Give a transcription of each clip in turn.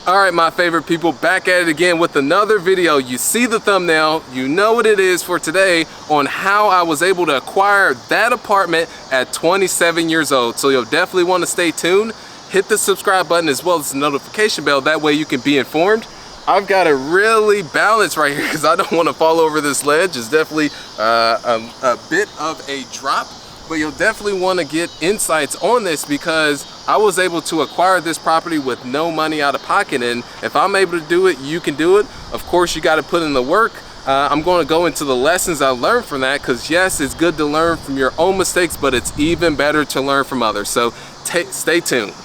Alright, my favorite people, back at it again with another video. You see the thumbnail, you know what it is for today on how I was able to acquire that apartment at 27 years old. So you'll definitely want to stay tuned. Hit the subscribe button as well as the notification bell, that way you can be informed. I've got to really balance right here because I don't want to fall over this ledge. It's definitely a bit of a drop, but you'll definitely want to get insights on this because I was able to acquire this property with no money out of pocket, and if I'm able to do it, you can do it. Of course, you got to put in the work. I'm going to go into the lessons I learned from that because yes, it's good to learn from your own mistakes, but it's even better to learn from others. So stay tuned.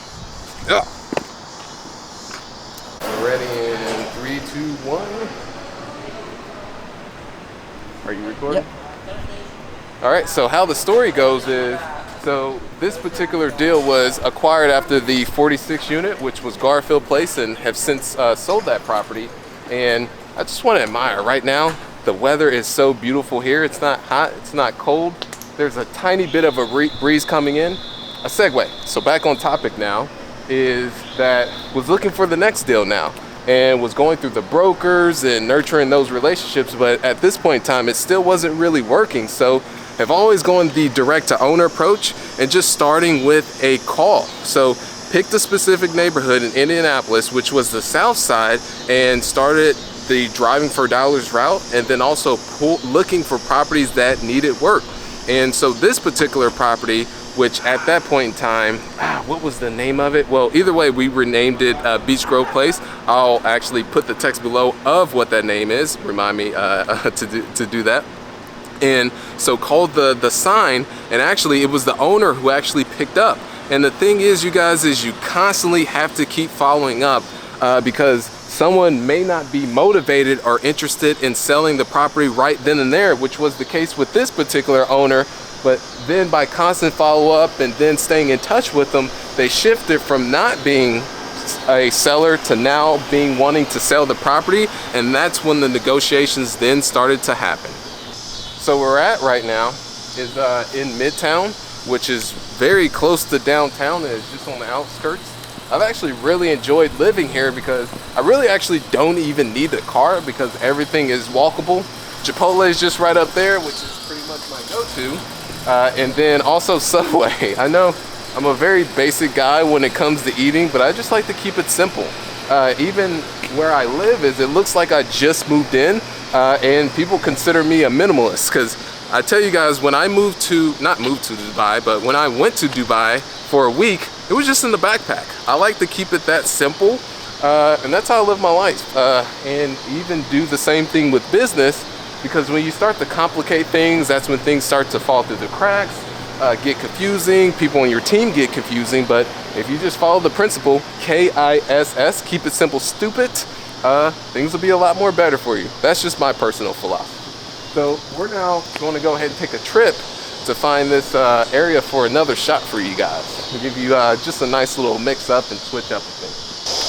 Ugh. Ready in 3, 2, 1. Are you recording? Yep. All right, so how the story goes is, so this particular deal was acquired after the 46 unit, which was Garfield Place, and have since sold that property. And I just want to admire right now, the weather is so beautiful here. It's not hot, it's not cold. There's a tiny bit of a breeze coming in. A segue, so back on topic now, is that was looking for the next deal now and was going through the brokers and nurturing those relationships, but at this point in time, it still wasn't really working. So I've always gone the direct to owner approach and just starting with a call. So picked a specific neighborhood in Indianapolis, which was the south side, and started the driving for dollars route, and then also looking for properties that needed work. And so this particular property, which at that point in time, what was the name of it? Well, either way, we renamed it Beach Grove Place. I'll actually put the text below of what that name is. Remind me to do that. And so called the sign, and actually it was the owner who actually picked up. And the thing is, you guys, is you constantly have to keep following up because someone may not be motivated or interested in selling the property right then and there, which was the case with this particular owner. But then by constant follow-up and then staying in touch with them, they shifted from not being a seller to now wanting to sell the property, and that's when the negotiations then started to happen. So where we're at right now is in Midtown, which is very close to downtown, and it's just on the outskirts. I've actually really enjoyed living here because I really actually don't even need a car because everything is walkable. Chipotle is just right up there, which is pretty much my go-to. And then also Subway. I know I'm a very basic guy when it comes to eating, but I just like to keep it simple. Even where I live it looks like I just moved in, and people consider me a minimalist because I tell you guys, when I not moved to Dubai, but when I went to Dubai for a week, it was just in the backpack. I like to keep it that simple, and that's how I live my life. And even do the same thing with business, because when you start to complicate things, that's when things start to fall through the cracks, get confusing, people on your team get confusing. But if you just follow the principle, KISS, keep it simple, stupid, things will be a lot more better for you. That's just my personal philosophy. So we're now going to go ahead and take a trip to find this area for another shot for you guys. I'll give you just a nice little mix up and switch up a thing.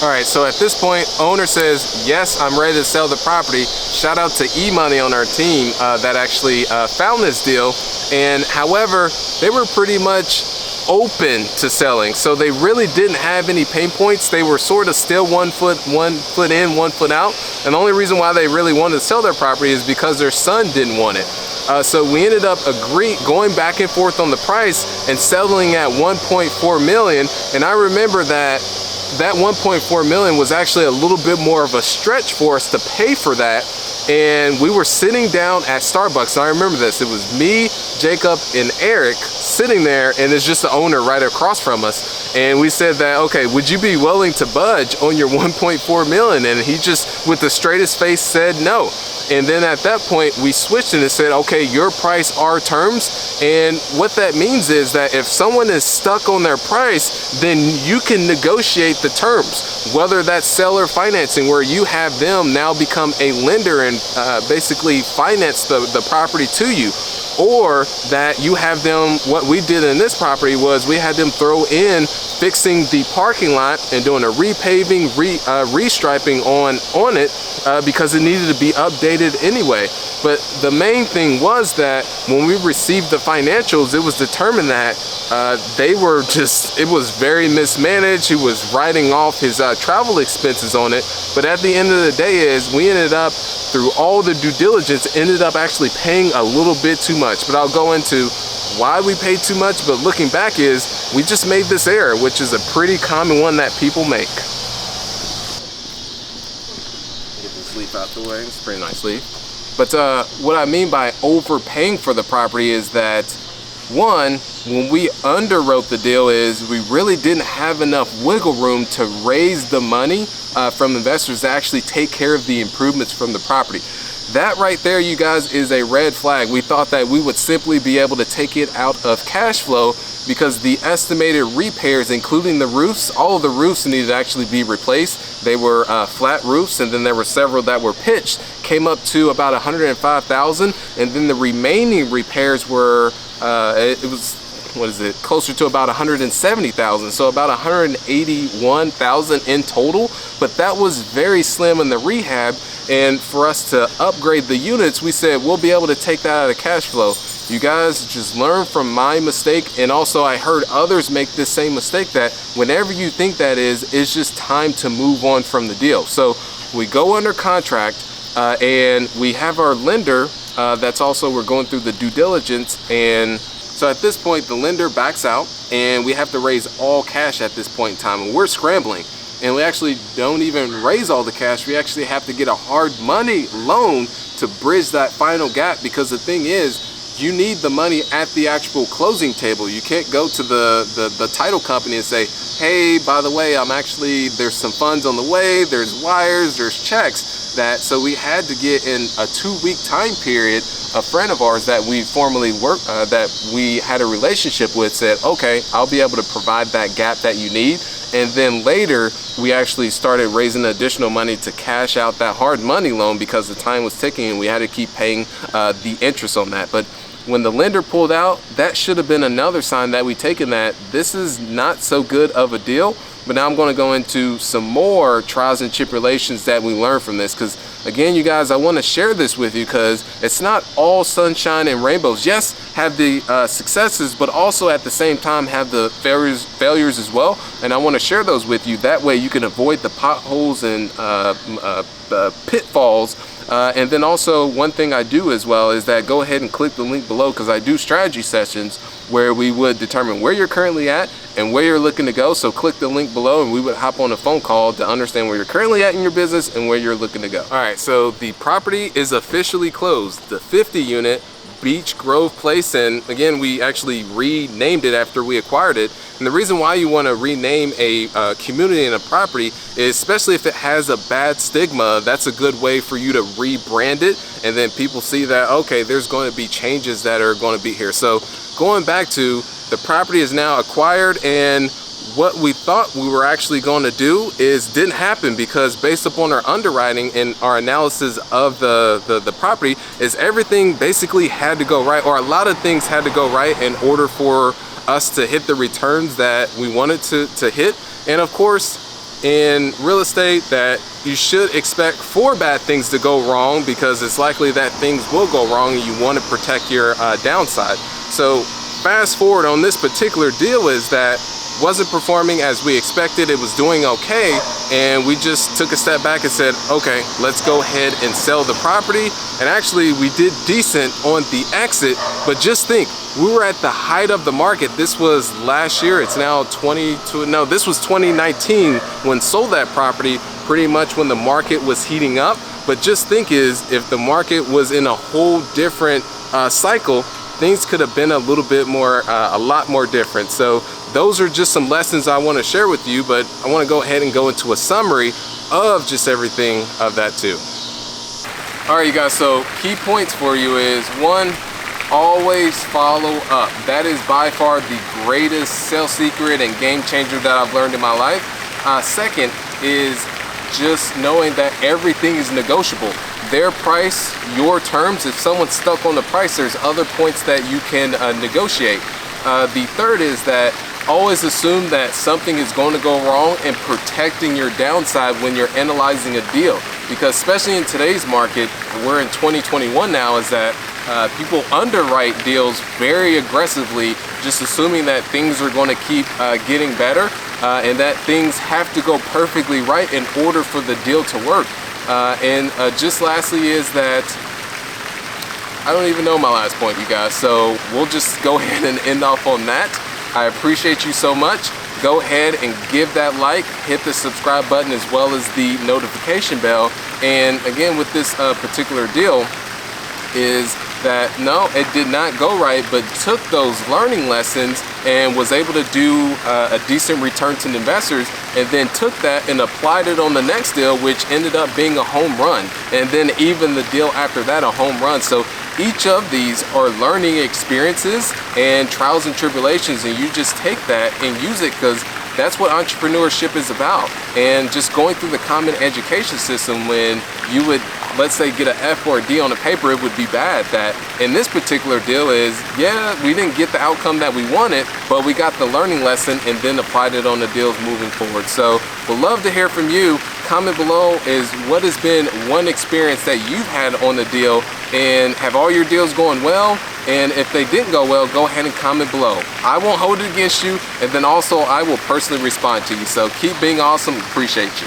All right, so at this point, owner says, yes, I'm ready to sell the property. Shout out to E-Money on our team that actually found this deal. And however, they were pretty much open to selling. So they really didn't have any pain points. They were sort of still one foot in, 1 foot out. And the only reason why they really wanted to sell their property is because their son didn't want it. So we ended up going back and forth on the price and settling at 1.4 million. And I remember that 1.4 million was actually a little bit more of a stretch for us to pay for that. And we were sitting down at Starbucks. I remember this. It was me, Jacob, and Eric sitting there, and it's just the owner right across from us. And we said that, okay, would you be willing to budge on your 1.4 million? And he just, with the straightest face, said no. And then at that point, we switched it and said, okay, your price, our terms. And what that means is that if someone is stuck on their price, then you can negotiate the terms, whether that's seller financing, where you have them now become a lender and basically finance the property to you. or that you have them, what we did in this property was we had them throw in fixing the parking lot and doing a repaving, restriping on it because it needed to be updated anyway. But the main thing was that when we received the financials, it was determined that it was very mismanaged. He was writing off his travel expenses on it. But at the end of the day we ended up, through all the due diligence, ended up actually paying a little bit too much. But I'll go into why we paid too much. But looking back we just made this error, which is a pretty common one that people make. Get this leaf out the way. It's a pretty nice leaf. But what I mean by overpaying for the property is that, one, when we underwrote the deal is we really didn't have enough wiggle room to raise the money from investors to actually take care of the improvements from the property. That right there, you guys, is a red flag. We thought that we would simply be able to take it out of cash flow because the estimated repairs, including the roofs, all of the roofs needed to actually be replaced. They were flat roofs, and then there were several that were pitched, came up to about $105,000, and then the remaining repairs were, closer to about $170,000, so about $181,000 in total. But that was very slim in the rehab, and for us to upgrade the units, we said we'll be able to take that out of cash flow. You guys just learn from my mistake, and also I heard others make this same mistake, that whenever you think that it's just time to move on from the deal. So we go under contract, and we have our lender that's also, we're going through the due diligence, and so at this point the lender backs out and we have to raise all cash at this point in time, and we're scrambling, and we actually don't even raise all the cash. We actually have to get a hard money loan to bridge that final gap, because the thing is, you need the money at the actual closing table. You can't go to the title company and say, hey, by the way, there's some funds on the way, there's wires, there's checks. So we had to get in a 2-week time period. A friend of ours that we formerly worked, that we had a relationship with, said, okay, I'll be able to provide that gap that you need. And then later, we actually started raising additional money to cash out that hard money loan because the time was ticking and we had to keep paying the interest on that. But when the lender pulled out, that should have been another sign that we taken that this is not so good of a deal. But now I'm going to go into some more trials and tribulations that we learned from this, because again, you guys, I want to share this with you because it's not all sunshine and rainbows. Yes, have the successes, but also at the same time have the failures as well, and I want to share those with you. That way you can avoid the potholes and pitfalls. And then also, one thing I do as well is that go ahead and click the link below, because I do strategy sessions where we would determine where you're currently at and where you're looking to go. So click the link below and we would hop on a phone call to understand where you're currently at in your business and where you're looking to go. All right, so the property is officially closed. The 50 unit Beach Grove Place, and again, we actually renamed it after we acquired it. And the reason why you want to rename a community and a property is, especially if it has a bad stigma, that's a good way for you to rebrand it, and then people see that, okay, there's going to be changes that are going to be here. So going back to the property is now acquired, and what we thought we were actually going to do didn't happen, because based upon our underwriting and our analysis of the property, is everything basically had to go right, or a lot of things had to go right in order for us to hit the returns that we wanted to hit. And of course, in real estate, that you should expect 4 bad things to go wrong, because it's likely that things will go wrong and you want to protect your downside. So fast forward on this particular deal is that wasn't performing as we expected. It was doing okay, and we just took a step back and said, okay, let's go ahead and sell the property. And actually we did decent on the exit, but just think, we were at the height of the market. This was last year. It's now this was 2019 when sold that property, pretty much when the market was heating up. But just think if the market was in a whole different cycle, things could have been a little bit more, a lot more different. So those are just some lessons I want to share with you, but I want to go ahead and go into a summary of just everything of that too. All right, you guys, so key points for you is, 1, always follow up. That is by far the greatest sales secret and game changer that I've learned in my life. Second is just knowing that everything is negotiable. their price, your terms. If someone's stuck on the price, there's other points that you can negotiate. The third is that always assume that something is going to go wrong and protecting your downside when you're analyzing a deal. Because especially in today's market, we're in 2021 now, is that people underwrite deals very aggressively, just assuming that things are going to keep getting better and that things have to go perfectly right in order for the deal to work. And just lastly is that I don't even know my last point, you guys, so we'll just go ahead and end off on that. I appreciate you so much. Go ahead and give that like, hit the subscribe button as well as the notification bell. And again, with this particular deal is that no, it did not go right, but took those learning lessons and was able to do a decent return to investors, and then took that and applied it on the next deal, which ended up being a home run, and then even the deal after that a home run. So each of these are learning experiences and trials and tribulations, and you just take that and use it, because that's what entrepreneurship is about. And just going through the common education system, when you would, let's say, get an F or a D on a paper, it would be bad. That in this particular deal is, yeah, we didn't get the outcome that we wanted, but we got the learning lesson and then applied it on the deals moving forward. So we'd love to hear from you. Comment below is what has been one experience that you've had on the deal, and have all your deals going well? And if they didn't go well, go ahead and comment below. I won't hold it against you, and then also I will personally respond to you. So keep being awesome. Appreciate you.